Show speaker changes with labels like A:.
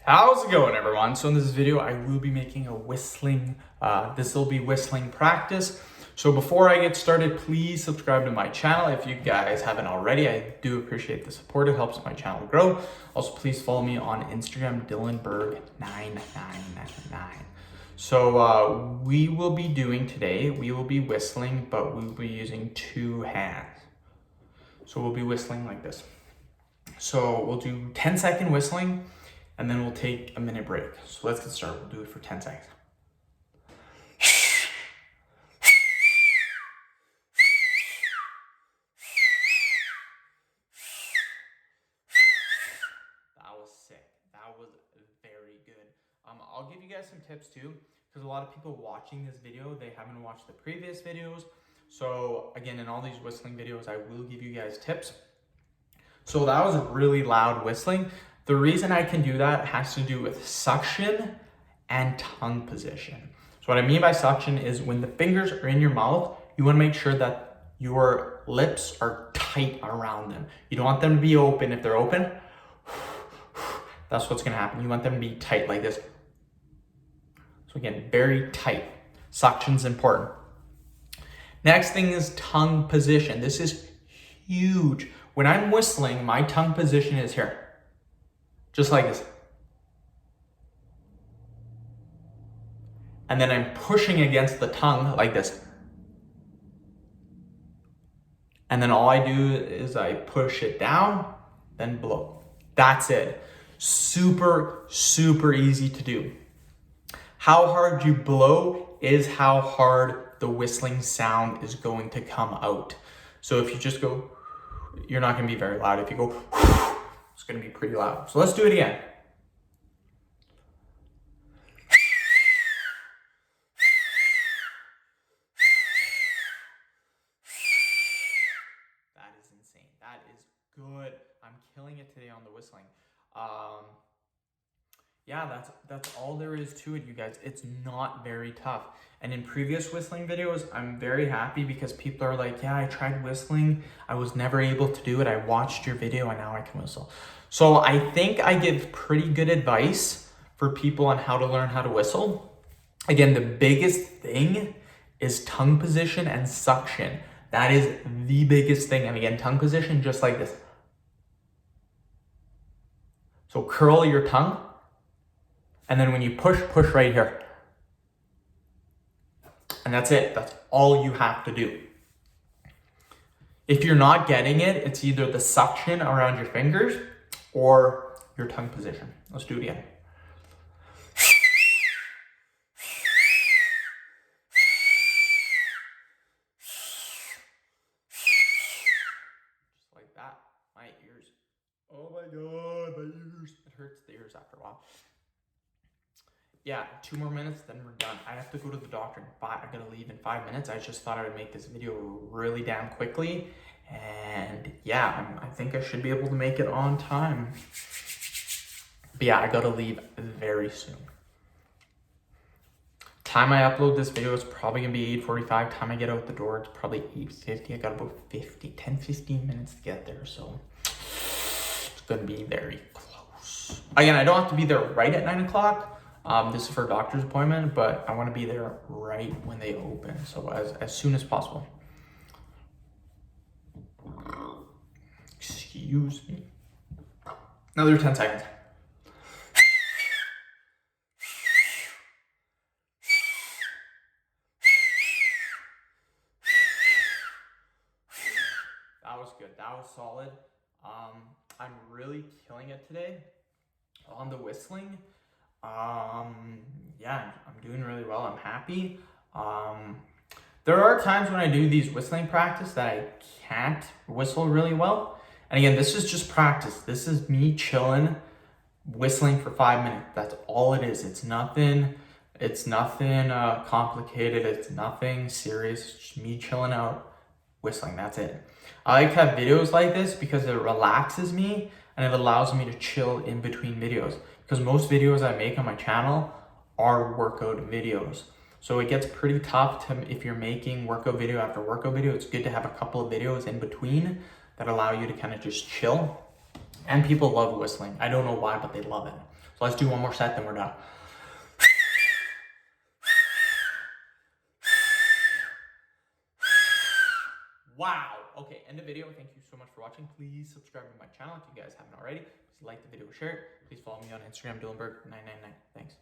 A: How's it going, everyone? So in this video, I will be making a whistling, this will be whistling practice. So before I get started, please subscribe to my channel if you guys haven't already. I do appreciate the support. It helps my channel grow. Also, please follow me on Instagram, DylanBerg9999. So we will be whistling, but we will be using two hands. So we'll be whistling like this. So we'll do 10-second whistling, and then we'll take a minute break. So let's get started. We'll do it for 10 seconds. That was sick. That was very good. I'll give you guys some tips too, because a lot of people watching this video, they haven't watched the previous videos. So again, in all these whistling videos, I will give you guys tips. So that was really loud whistling. The reason I can do that has to do with suction and tongue position. So what I mean by suction is when the fingers are in your mouth, you want to make sure that your lips are tight around them. You don't want them to be open. If they're open, that's what's going to happen. You want them to be tight like this. So again, very tight. Suction's important. Next thing is tongue position. This is huge. When I'm whistling, my tongue position is here. Just like this. And then I'm pushing against the tongue like this. And then all I do is I push it down, then blow. That's it. Super, super easy to do. How hard you blow is how hard the whistling sound is going to come out. So if you just go, you're not going to be very loud. If you go, it's going to be pretty loud. So let's do it again. That is insane. That is good. I'm killing it today on the whistling. Yeah, that's all there is to it, you guys. It's not very tough. And in previous whistling videos, I'm very happy because people are like, yeah, I tried whistling. I was never able to do it. I watched your video and now I can whistle. So I think I give pretty good advice for people on how to learn how to whistle. Again, the biggest thing is tongue position and suction. That is the biggest thing. And again, tongue position, just like this. So curl your tongue. And then when you push right here. And that's it. That's all you have to do. If you're not getting it, it's either the suction around your fingers or your tongue position. Let's do it again. Just like that. My ears. Oh my God, my ears. It hurts the ears after a while. Yeah, 2 more minutes, then we're done. I have to go to the doctor I gotta leave in 5 minutes. I just thought I would make this video really damn quickly. And yeah, I think I should be able to make it on time. But yeah, I gotta leave very soon. Time I upload this video is probably gonna be 8:45. Time I get out the door, it's probably 8:50. I got about 10-15 minutes to get there. So it's gonna be very close. Again, I don't have to be there right at 9 o'clock. This is for a doctor's appointment, but I want to be there right when they open. So as soon as possible. Excuse me. Another 10 seconds. That was good. That was solid. I'm really killing it today on the whistling. Yeah, I'm doing really well. I'm happy. There are times when I do these whistling practice that I can't whistle really well. And again, this is just practice. This is me chilling, whistling for 5 minutes. That's all it is. It's nothing complicated. It's nothing serious. It's just me chilling out, whistling. That's it. I like to have videos like this because it relaxes me and it allows me to chill in between videos. Because most videos I make on my channel are workout videos. So it gets pretty tough if you're making workout video after workout video. It's good to have a couple of videos in between that allow you to kind of just chill. And people love whistling. I don't know why, but they love it. So let's do one more set, then we're done. Wow. Okay, end the video. Thank you so much for watching. Please subscribe to my channel if you guys haven't already. Please like the video, share it. Please follow me on Instagram, Dylanberg999. Thanks.